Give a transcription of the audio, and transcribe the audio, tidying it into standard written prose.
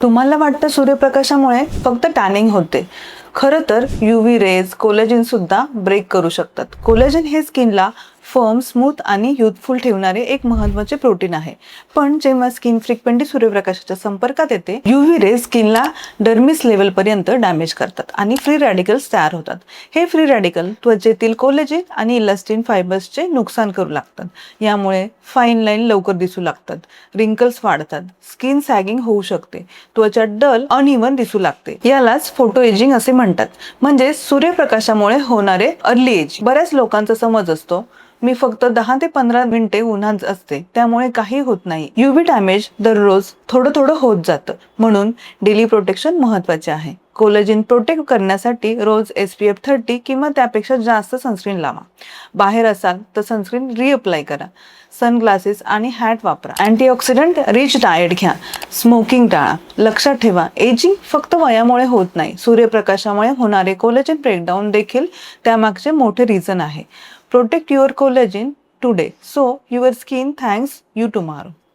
तुम्हाला वाटतं सूर्यप्रकाशामुळे फक्त टॅनिंग होते. खरं तर UV रेज कोलेजन सुद्धा ब्रेक करू शकतात. कोलेजन हे स्किनला फर्म, स्मूथ आणि युथफुल ठेवणारे एक महत्त्वाचे प्रोटीन आहे. पण जेव्हा स्किन फ्रिक्वेंटली सूर्यप्रकाशाच्या संपर्कात येते, UV रेज स्किनला डर्मिस लेवलपर्यंत डॅमेज करतात आणि फ्री रॅडिकल्स तयार होतात. हे फ्री रॅडिकल त्वचेतील कोलेजन आणि इलास्टिन फायबर्सचे नुकसान करू लागतात. यामुळे फाईन लाईन लवकर दिसू लागतात, रिंकल्स वाढतात, स्किन सॅगिंग होऊ शकते, त्वचा डल अनइव्हन दिसू लागते. यालाच फोटो एजिंग असे म्हणतात, म्हणजे सूर्यप्रकाशामुळे होणारे अर्ली एजिंग. बऱ्याच लोकांचा समज असतो, मी फक्त 10 ते 15 मिनिटे उन्हात असते त्यामुळे काही होत नाही. UV डॅमेज दररोज थोडं थोडं होत जातं, म्हणून डेली प्रोटेक्शन महत्त्वाचे आहे. कोलेजन प्रोटेक्ट करण्यासाठी रोज SPF 30 किंवा त्यापेक्षा जास्त सनस्क्रीन लावा. बाहेर असाल तर सनस्क्रीन रिअप्लाय करा. सनग्लासेस आणि हॅट वापरा. अँटीऑक्सिडंट रिच डाएट घ्या. स्मोकिंग टाळा. लक्षात ठेवा, एजिंग फक्त वयामुळे होत नाही, सूर्यप्रकाशामुळे होणारे कोलेजन ब्रेकडाऊन देखील त्यामागचे मोठे रिझन आहे. Protect your collagen today so your skin thanks you tomorrow.